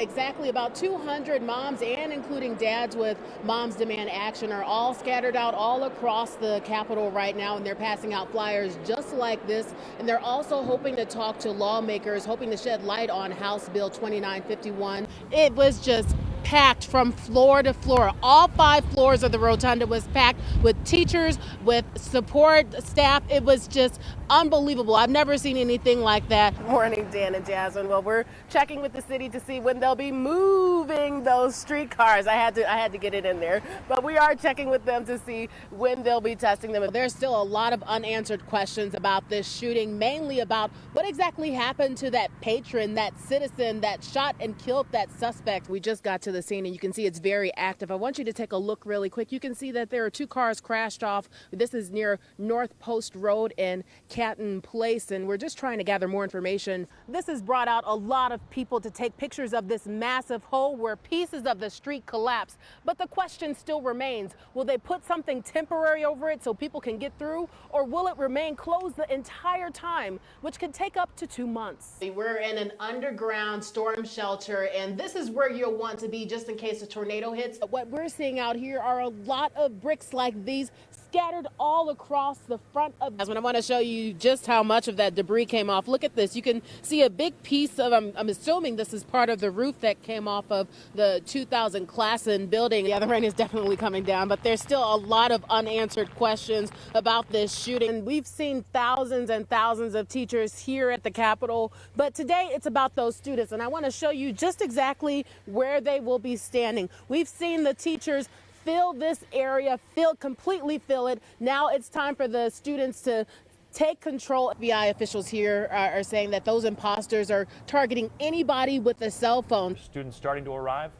Exactly, about 200 moms and including dads with Moms Demand Action are all scattered out all across the Capitol right now, and they're passing out flyers just like this. And they're also hoping to talk to lawmakers, hoping to shed light on House Bill 2951. It was just packed from floor to floor. All 5 floors of the rotunda was packed with teachers, with support staff. It was just unbelievable. I've never seen anything like that. Morning, Dan and Jasmine. Well, we're checking with the city to see when they'll be moving those streetcars. I had to get it in there, but we are checking with them to see when they'll be testing them. There's still a lot of unanswered questions about this shooting, mainly about what exactly happened to that patron, that citizen that shot and killed that suspect. We just got to the scene and you can see it's very active. I want you to take a look really quick. You can see that there are 2 cars crashed off. This is near North Post Road in Canton Place, and we're just trying to gather more information. This has brought out a lot of people to take pictures of this massive hole where pieces of the street collapsed. But the question still remains, will they put something temporary over it so people can get through, or will it remain closed the entire time, which could take up to 2 months? We're in an underground storm shelter, and this is where you'll want to be just in case a tornado hits. What we're seeing out here are a lot of bricks like these scattered all across the front of this. I want to show you just how much of that debris came off. Look at this. You can see a big piece of, I'm assuming this is part of the roof that came off of the 2000 Classen building. Yeah, the rain is definitely coming down, but there's still a lot of unanswered questions about this shooting. And we've seen thousands and thousands of teachers here at the Capitol, but today it's about those students, and I want to show you just exactly where they will be standing. We've seen the teachers fill this area, completely fill it. Now it's time for the students to take control. FBI officials here are saying that those imposters are targeting anybody with a cell phone. Students starting to arrive?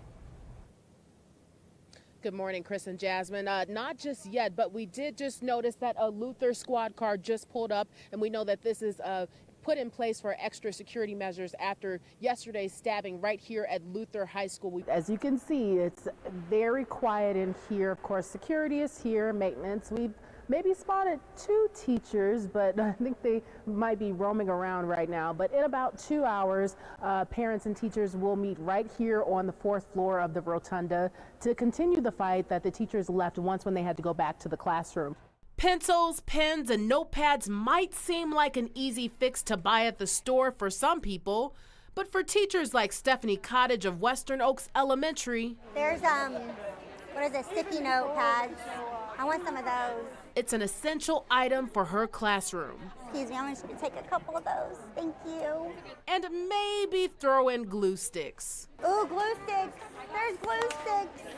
Good morning, Chris and Jasmine. Not just yet, but we did just notice that a Luther squad car just pulled up, and we know that this is put in place for extra security measures after yesterday's stabbing right here at Luther High School. As you can see, it's very quiet in here. Of course, security is here, maintenance. We've maybe spotted 2 teachers, but I think they might be roaming around right now. But in about 2 hours, parents and teachers will meet right here on the 4th floor of the rotunda to continue the fight that the teachers left once when they had to go back to the classroom. Pencils, pens, and notepads might seem like an easy fix to buy at the store for some people, but for teachers like Stephanie Cottage of Western Oaks Elementary, there's what is it, sticky note pads. I want some of those. It's an essential item for her classroom. Excuse me, I'm going to take a couple of those. Thank you. And maybe throw in glue sticks. Ooh, glue sticks. There's glue sticks.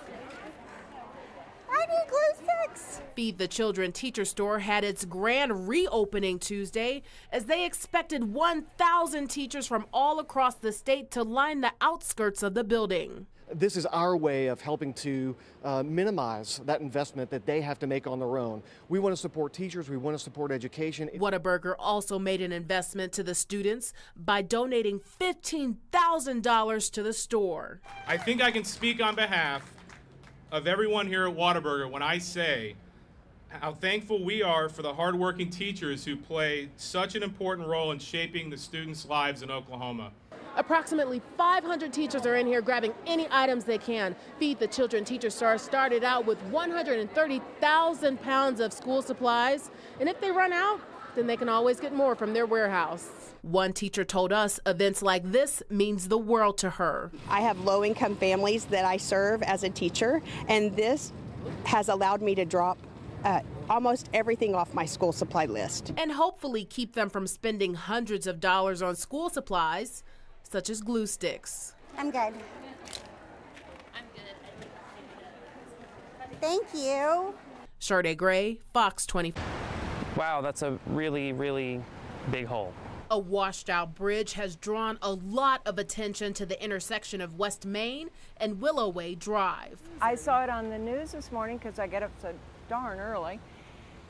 I need glue sticks. Feed the Children Teacher Store had its grand reopening Tuesday as they expected 1,000 teachers from all across the state to line the outskirts of the building. This is our way of helping to minimize that investment that they have to make on their own. We want to support teachers. We want to support education. Whataburger also made an investment to the students by donating $15,000 to the store. I think I can speak on behalf of everyone here at Whataburger when I say how thankful we are for the hardworking teachers who play such an important role in shaping the students' lives in Oklahoma. Approximately 500 teachers are in here grabbing any items they can. Feed the Children Teacher Store started out with 130,000 pounds of school supplies, and if they run out, then they can always get more from their warehouse. One teacher told us events like this means the world to her. I have low-income families that I serve as a teacher, and this has allowed me to drop almost everything off my school supply list. And hopefully keep them from spending hundreds of dollars on school supplies, such as glue sticks. I'm good. Thank you. Shardaa Gray, Fox 24. Wow, that's a really, really big hole. A washed out bridge has drawn a lot of attention to the intersection of West Main and Willowway Drive. I saw it on the news this morning because I get up so darn early,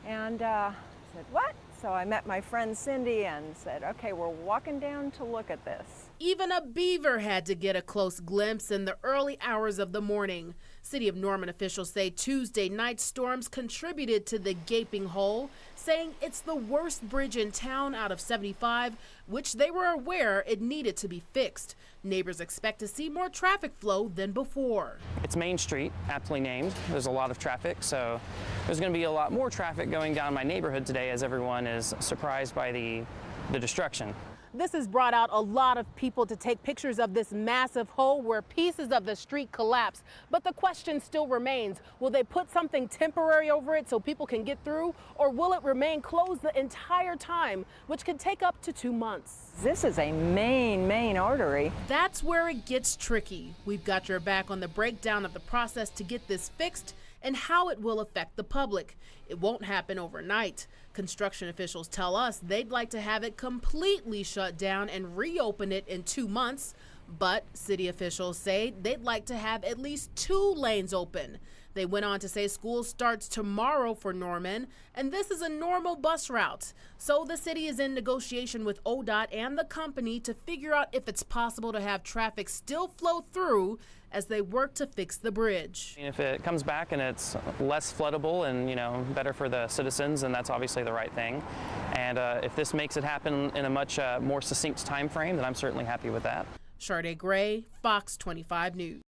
and said, what? So I met my friend Cindy and said, okay, we're walking down to look at this. even a beaver had to get a close glimpse in the early hours of the morning. City of Norman officials say Tuesday night storms contributed to the gaping hole, saying it's the worst bridge in town out of 75, which they were aware it needed to be fixed. Neighbors expect to see more traffic flow than before. It's Main Street, aptly named. There's a lot of traffic, so there's going to be a lot more traffic going down my neighborhood today as everyone is surprised by the destruction. This has brought out a lot of people to take pictures of this massive hole where pieces of the street collapse. But the question still remains, will they put something temporary over it so people can get through, or will it remain closed the entire time, which could take up to 2 months? This is a main artery. That's where it gets tricky. We've got your back on the breakdown of the process to get this fixed and how it will affect the public. It won't happen overnight. Construction officials tell us they'd like to have it completely shut down and reopen it in 2 months. But city officials say they'd like to have at least 2 lanes open. They went on to say school starts tomorrow for Norman, and this is a normal bus route. So the city is in negotiation with ODOT and the company to figure out if it's possible to have traffic still flow through as they work to fix the bridge. If it comes back and it's less floodable and, better for the citizens, then that's obviously the right thing. And if this makes it happen in a much more succinct time frame, then I'm certainly happy with that. Shardaa Gray, Fox 25 News.